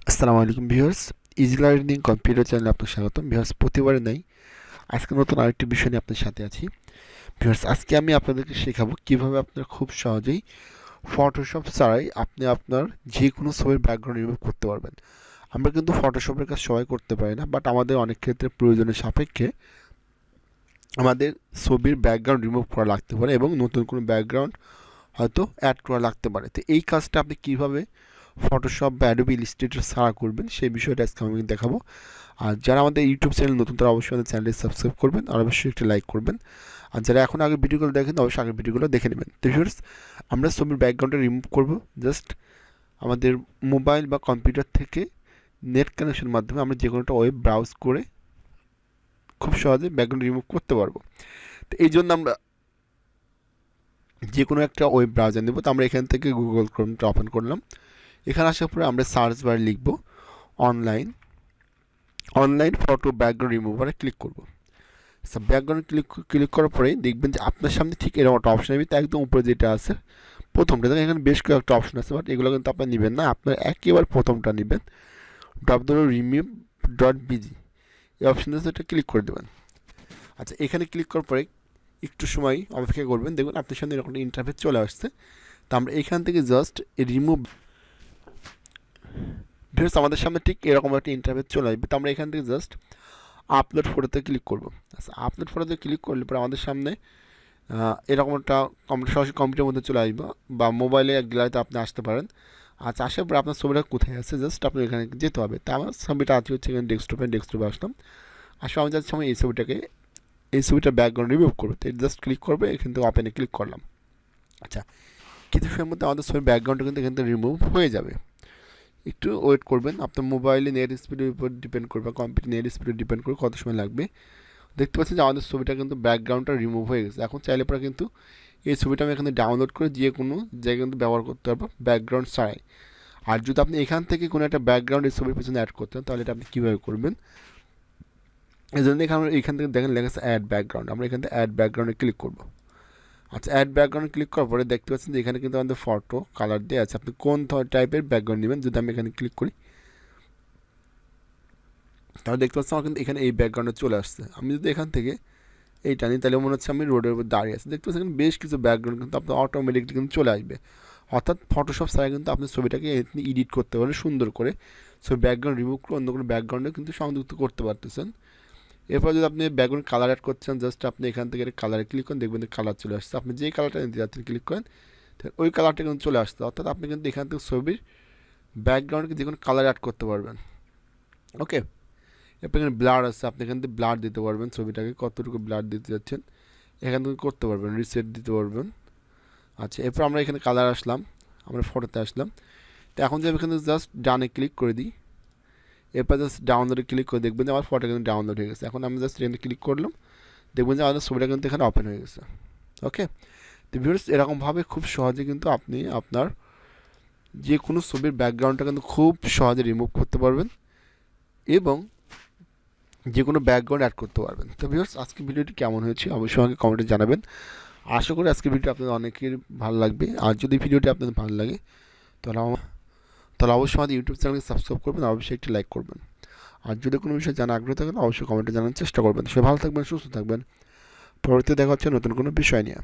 আসসালামু আলাইকুম viewers, easy learning computer চ্যানেলে আপনাকে স্বাগতম। ভিউয়ার্স, প্রতিবারে নাই, আজকে নতুন আরেকটি বিষয় নিয়ে আপনার সাথে আছি। ভিউয়ার্স, আজকে আমি আপনাদেরকে শেখাবো কিভাবে আপনারা খুব সহজেই ফটোশপ ছাড়াই আপনি আপনার যে কোনো ছবির ব্যাকগ্রাউন্ড রিমুভ করতে পারবেন। আমরা কিন্তু ফটোশপের কাজ সবাই করতে পারি না, বাট আমাদের অনেক ক্ষেত্রে প্রয়োজনের সাপেক্ষে আমাদের ছবির ব্যাকগ্রাউন্ড রিমুভ করা লাগতে পারে এবং নতুন কোনো ব্যাকগ্রাউন্ড হয়তো অ্যাড করা লাগতে পারে। তো এই কাজটা আপনি কীভাবে ফটোশপ বা অ্যাডোবি ইলাস্ট্রেটর ছাড়া করবেন সেই বিষয়টা আজকে আমি দেখাবো। আর যারা আমাদের ইউটিউব চ্যানেল নতুন, তারা অবশ্যই আমাদের চ্যানেলটি সাবস্ক্রাইব করবেন আর অবশ্যই একটি লাইক করবেন। আর যারা এখন আগের ভিডিওগুলো দেখেন, অবশ্যই আগের ভিডিওগুলো দেখে নেবেন। তো ভিউয়ার্স, আমরা ছবির ব্যাকগ্রাউন্ডটা রিমুভ করব জাস্ট আমাদের মোবাইল বা কম্পিউটার থেকে নেট কানেকশনের মাধ্যমে আমরা যে কোনো একটা ওয়েব ব্রাউজ করে খুব সহজে ব্যাকগ্রাউন্ড রিমুভ করতে পারবো। তো এই জন্য আমরা যে কোনো একটা ওয়েব ব্রাউজার নেব। তো আমরা এখান থেকে গুগল ক্রোমটা ওপেন করলাম। এখানে আসার পরে আমরা সার্চ বারে লিখব অনলাইন ফটো ব্যাকগ্রাউন্ড রিমুভারে ক্লিক করব। ব্যাকগ্রাউন্ড ক্লিক করার পরে দেখবেন যে আপনার সামনে ঠিক এরকম একটা অপশন আসবে। তার একদম উপরে যেটা আছে প্রথমটা, দেখেন এখানে বেশ কয়েকটা অপশন আছে, বাট এগুলো কিন্তু আপনার নেবেন না, আপনার একেবারে প্রথমটা নেবেন, www.remove.bg এই অপশনটা এটা ক্লিক করে দেবেন। আচ্ছা, এখানে ক্লিক করার পরে একটু সময় অপেক্ষা করবেন, দেখবেন আপনার সামনে এরকম ইন্টারফেস চলে আসছে। তো আমরা এখান থেকে জাস্ট রিমুভ, ভিউয়ার্স আমাদের সামনে ঠিক এরকম একটা ইন্টারফেস চলে আসবে। তো আমরা এখান থেকে জাস্ট আপলোড ফটোতে ক্লিক করব। আচ্ছা, আপলোড ফটোতে ক্লিক করলে পরে আমাদের সামনে এরকম একটা সরাসরি কম্পিউটারের মধ্যে চলে আসবে বা মোবাইলে গ্যালারিতে আপনি আসতে পারেন। আচ্ছা, আসার পরে আপনার ছবিটা কোথায় আছে জাস্ট আপনি এখানে যেতে হবে। তা আমার ছবিটা আছে হচ্ছে এখানে ডেস্কটপে আসলাম। আসলে আমি যাচ্ছি এই ছবিটার ব্যাকগ্রাউন্ড রিমুভ করবো। তো জাস্ট ক্লিক করবে, এখান থেকে ওপেনে ক্লিক করলাম। আচ্ছা, কিছু সময়ের মধ্যে আমাদের ছবির ব্যাকগ্রাউন্ডটা কিন্তু এখান থেকে রিমুভ হয়ে যাবে। একটু ওয়েট করবেন, আপনার মোবাইলে নেট স্পিডের উপর ডিপেন্ড করবে, কম্পিউটার নেট স্পিডে ডিপেন্ড করে কত সময় লাগবে। দেখতে পাচ্ছেন যে আমাদের ছবিটা কিন্তু ব্যাকগ্রাউন্ডটা রিমুভ হয়ে গেছে। এখন চাইলে পরে কিন্তু এই ছবিটা আমি এখানে ডাউনলোড করে যে কোনো জায়গায় কিন্তু ব্যবহার করতে পারবো ব্যাকগ্রাউন্ড ছাড়াই। আর যদি আপনি এখান থেকে কোনো একটা ব্যাকগ্রাউন্ড এই ছবির পিছনে অ্যাড করতেন, তাহলে এটা আপনি কীভাবে করবেন? এই জন্য এখান থেকে দেখেন লেখা আছে অ্যাড ব্যাকগ্রাউন্ড। আমরা এখান থেকে অ্যাড ব্যাকগ্রাউন্ডে ক্লিক করবো। আচ্ছা, অ্যাড ব্যাকগ্রাউন্ড ক্লিক করার পরে দেখতে পাচ্ছেন যে এখানে কিন্তু আমাদের ফটো কালার দিয়ে আছে, আপনি কোন টাইপের ব্যাকগ্রাউন্ড নেবেন। যদি আমি এখানে ক্লিক করি, তাহলে দেখতে পাচ্ছি আমার কিন্তু এখানে এই ব্যাকগ্রাউন্ডে চলে আসছে। আমি যদি এখান থেকে এইটা নিই, তাহলে মনে হচ্ছে আমি রোডের উপর দাঁড়িয়ে আছি। দেখতে পাচ্ছেন বেশ কিছু ব্যাকগ্রাউন্ড কিন্তু আপনার অটোমেটিকলি কিন্তু চলে আসবে। অর্থাৎ ফটোশপ ছাড়া কিন্তু আপনি ছবিটাকে এডিট করতে পারেন সুন্দর করে। ছবি ব্যাকগ্রাউন্ড রিমুভ করে অন্য কোনো ব্যাকগ্রাউন্ডে কিন্তু সংযুক্ত করতে পারতেছেন। এরপর যদি আপনি ব্যাকগ্রাউন্ড কালার অ্যাড করছেন, জাস্ট আপনি এখান থেকে কালারে ক্লিক করেন, দেখবেন যে কালার চলে আসছে। আপনি যেই কালারটা নিতে যাচ্ছেন ক্লিক করেন, ওই কালারটা কিন্তু চলে আসছে। অর্থাৎ আপনি কিন্তু এখান থেকে ছবির ব্যাকগ্রাউন্ডকে যে কোনো কালার অ্যাড করতে পারবেন। ওকে, এরপর এখানে ব্লার আছে, আপনি এখান থেকে ব্লার দিতে পারবেন, ছবিটাকে কতটুকু ব্লার দিতে যাচ্ছেন এখান থেকে করতে পারবেন, রিসেট দিতে পারবেন। আচ্ছা, এরপর আমরা এখানে কালার আসলাম, আমরা ফটোতে আসলাম। তো এখন যদি আমি এখানে জাস্ট ডানে ক্লিক করে দিই, এরপর জাস্ট ডাউনলোডে ক্লিক করে দেখবেন যে আমার ফটো কিন্তু ডাউনলোড হয়ে গেছে। এখন আমি জাস্ট এখানে ক্লিক করলাম, দেখবেন যে আমাদের ছবিটা কিন্তু এখানে ওপেন হয়ে গেছে। ওকে, তো ভিউয়ার্স এরকমভাবে খুব সহজে কিন্তু আপনি আপনার যে কোনো ছবির ব্যাকগ্রাউন্ডটা কিন্তু খুব সহজে রিমুভ করতে পারবেন এবং যে কোনো ব্যাকগ্রাউন্ড অ্যাড করতে পারবেন। তো ভিউয়ার্স, আজকে ভিডিওটি কেমন হয়েছে অবশ্যই আমাকে কমেন্টে জানাবেন। আশা করি আজকে ভিডিওটি আপনাদের অনেকের ভালো লাগবে। আর যদি ভিডিওটি আপনাদের ভালো লাগে তাহলে অবশ্যই আমাদের ইউটিউব চ্যানেলকে সাবস্ক্রাইব করবেন, আর অবশ্যই একটি লাইক করবেন। আর যদি কোনো বিষয়ে জানা আগ্রহ থাকেন অবশ্যই কমেন্টে জানার চেষ্টা করবেন। সে ভালো থাকবেন, সুস্থ থাকবেন। পরবর্তীতে দেখা হচ্ছে নতুন কোনো বিষয় নিয়ে।